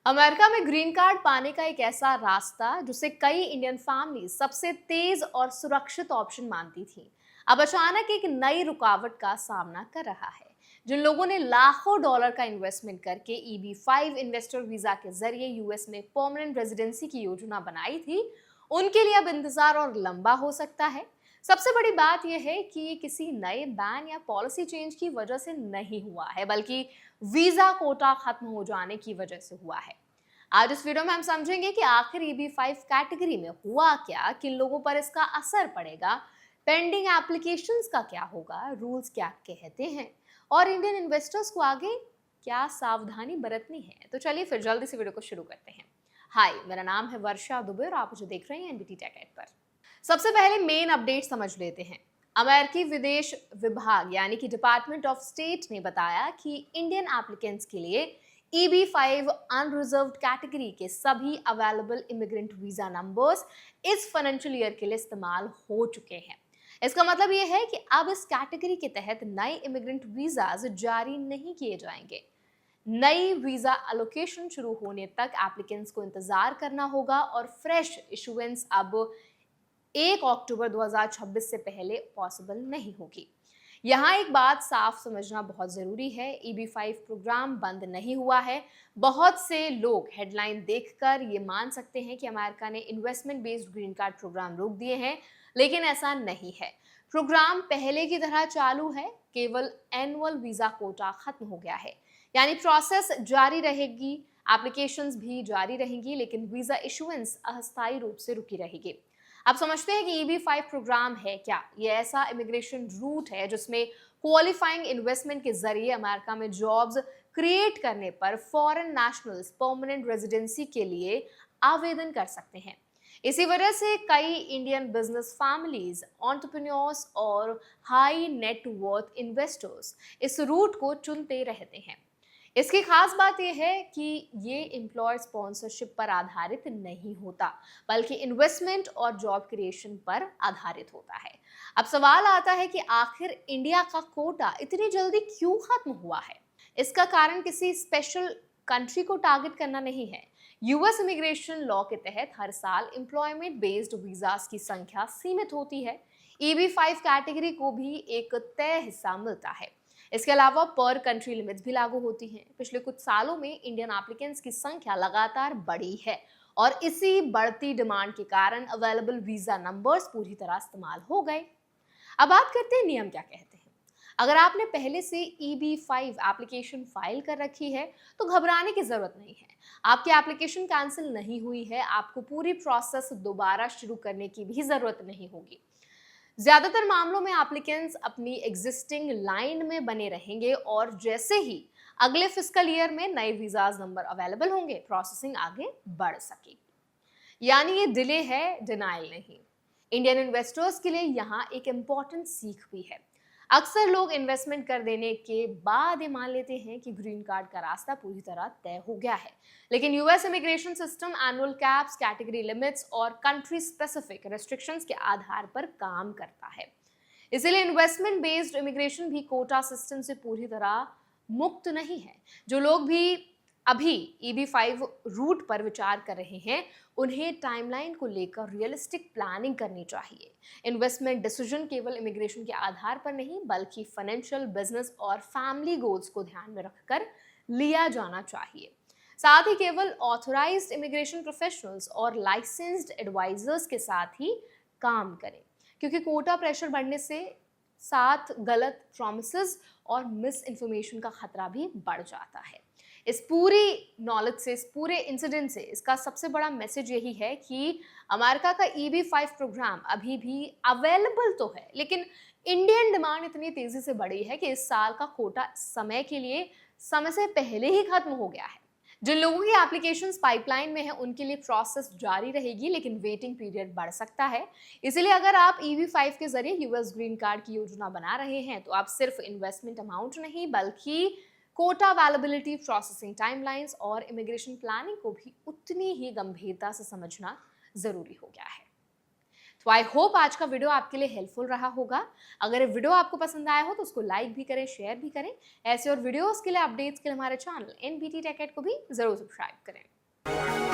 America में green card पाने का एक ऐसा रास्ता जिसे कई इंडियन फैमिली सबसे तेज और सुरक्षित ऑप्शन मानती थी, अब अचानक एक नई रुकावट का सामना कर रहा है। जिन लोगों ने लाखों डॉलर का इन्वेस्टमेंट करके EB-5 इन्वेस्टर वीजा के जरिए यूएस में परमानेंट रेजिडेंसी की योजना बनाई थी, उनके लिए अब इंतजार और लंबा हो सकता है। सबसे बड़ी बात यह है कि ये किसी नए बैन या पॉलिसी चेंज की वजह से नहीं हुआ है, बल्कि वीजा कोटा खत्म हो जाने की वजह से हुआ है। आज इस वीडियो में हम समझेंगे कि आखिर EB-5 कैटेगरी में हुआ क्या, किन लोगों पर इसका असर पड़ेगा, पेंडिंग एप्लीकेशंस का क्या होगा, रूल्स क्या कहते हैं और इंडियन इन्वेस्टर्स को आगे क्या सावधानी बरतनी है। तो चलिए फिर जल्दी से वीडियो को शुरू करते हैं। हाय, मेरा नाम है वर्षा दुबे और आप मुझे देख रहे हैं एनबीटी टेक एड पर। सबसे पहले मेन अपडेट समझ लेते हैं। अमेरिकी विदेश विभाग यानी कि डिपार्टमेंट ऑफ स्टेट ने बताया कि इंडियन एप्लीकेंट्स के लिए EB-5 अनरिजर्व्ड कैटेगरी के सभी अवेलेबल इमिग्रेंट वीजा नंबर्स इस फाइनेंशियल ईयर के लिए इस्तेमाल हो चुके हैं। इसका मतलब यह है कि अब इस कैटेगरी के तहत नए इमिग्रेंट वीजाज जारी नहीं किए जाएंगे। नई वीजा एलोकेशन शुरू होने तक एप्लीकेंट्स को इंतजार करना होगा और फ्रेश इशुएंस अब 1 अक्टूबर 2026 से पहले पॉसिबल नहीं होगी। यहाँ एक बात साफ समझना बहुत जरूरी है, EB-5 प्रोग्राम बंद नहीं हुआ है। बहुत से लोग हेडलाइन देखकर ये मान सकते हैं कि अमेरिका ने investment based green card program रोक दिए हैं, लेकिन ऐसा नहीं है। प्रोग्राम पहले की तरह चालू है, केवल एनुअल वीजा कोटा खत्म हो गया है। यानी प्रोसेस जारी रहेगी, एप्लीकेशंस भी जारी रहेंगी, लेकिन वीजा इशुएंस अस्थायी रूप से रुकी रहेगी। आप समझते हैं कि EB-5 प्रोग्राम है क्या? ये ऐसा इमिग्रेशन रूट है जिसमें क्वालिफाइंग इन्वेस्टमेंट के जरिए अमेरिका में जॉब्स क्रिएट करने पर फॉरेन नेशनल्स परमानेंट रेजिडेंसी के लिए आवेदन कर सकते हैं। इसी वजह से कई इंडियन बिजनेस फैमिलीज, एंटरप्रेन्योर्स और हाई नेटवर्थ इन्वेस्टर्स इस रूट को चुनते रहते हैं। इसकी खास बात यह है कि ये एम्प्लॉयर स्पॉन्सरशिप पर आधारित नहीं होता, बल्कि इन्वेस्टमेंट और जॉब क्रिएशन पर आधारित होता है। अब सवाल आता है कि आखिर इंडिया का कोटा इतनी जल्दी क्यों खत्म हुआ है? इसका कारण किसी स्पेशल कंट्री को टारगेट करना नहीं है। यूएस इमिग्रेशन लॉ के तहत हर साल एम्प्लॉयमेंट बेस्ड वीजास की संख्या सीमित होती है। EB-5 कैटेगरी को भी एक तय हिस्सा मिलता है। इसके अलावा पर कंट्री लिमिट्स भी लागू होती हैं। पिछले कुछ सालों में इंडियन एप्लीकेंट्स की संख्या लगातार बढ़ी है और इसी बढ़ती डिमांड के कारण अवेलेबल वीजा नंबर्स पूरी तरह इस्तेमाल हो गए। अब बात करते हैं नियम क्या कहते हैं। अगर आपने पहले से EB-5 एप्लीकेशन फाइल कर रखी है तो घबराने की जरूरत नहीं है। आपकी एप्लीकेशन कैंसिल नहीं हुई है, आपको पूरी प्रोसेस दोबारा शुरू करने की भी जरूरत नहीं होगी। ज्यादातर मामलों में एप्लीकेंट्स अपनी एग्जिस्टिंग लाइन में बने रहेंगे और जैसे ही अगले फिस्कल ईयर में नए वीजाज नंबर अवेलेबल होंगे, प्रोसेसिंग आगे बढ़ सकेगी। यानी ये डिले है, डिनाइल नहीं। इंडियन इन्वेस्टर्स के लिए यहाँ एक इम्पॉर्टेंट सीख भी है। अक्सर लोग इन्वेस्टमेंट कर देने के बाद ये मान लेते हैं कि ग्रीन कार्ड का रास्ता पूरी तरह तय हो गया है, लेकिन US immigration system annual caps, category limits और कंट्री स्पेसिफिक रेस्ट्रिक्शंस के आधार पर काम करता है। इसीलिए इन्वेस्टमेंट बेस्ड इमिग्रेशन भी कोटा सिस्टम से पूरी तरह मुक्त नहीं है। जो लोग भी अभी EB-5 रूट पर विचार कर रहे हैं, उन्हें टाइमलाइन को लेकर रियलिस्टिक प्लानिंग करनी चाहिए। इन्वेस्टमेंट डिसीजन केवल इमिग्रेशन के आधार पर नहीं, बल्कि फाइनेंशियल, बिजनेस और फैमिली गोल्स को ध्यान में रखकर लिया जाना चाहिए। साथ ही केवल ऑथराइज्ड इमिग्रेशन प्रोफेशनल्स और लाइसेंस्ड एडवाइजर्स के साथ ही काम करें, क्योंकि कोटा प्रेशर बढ़ने से साथ गलत प्रॉमिसेस और मिस इन्फॉर्मेशन का खतरा भी बढ़ जाता है। इस पूरी नॉलेज से, इस पूरे इंसिडेंट से इसका सबसे बड़ा मैसेज यही है कि अमेरिका का EB-5 प्रोग्राम अभी भी अवेलेबल तो है, लेकिन इंडियन डिमांड इतनी तेजी से बढ़ी है कि इस साल का कोटा समय के लिए समय से पहले ही खत्म हो गया है। जिन लोगों की एप्लीकेशंस पाइपलाइन में है, उनके लिए प्रोसेस जारी रहेगी, लेकिन वेटिंग पीरियड बढ़ सकता है। इसीलिए अगर आप EB-5 के जरिए यूएस ग्रीन कार्ड की योजना बना रहे हैं तो आप सिर्फ इन्वेस्टमेंट अमाउंट नहीं, बल्कि कोटा अवेलेबिलिटी, प्रोसेसिंग टाइमलाइंस और इमिग्रेशन प्लानिंग को भी उतनी ही गंभीरता से समझना जरूरी हो गया है। तो आई होप आज का वीडियो आपके लिए हेल्पफुल रहा होगा। अगर ये वीडियो आपको पसंद आया हो तो उसको लाइक भी करें, शेयर भी करें। ऐसे और वीडियोस के लिए, अपडेट्स के लिए हमारे चैनल एनबीटी टेक एड को भी जरूर सब्सक्राइब करें। है।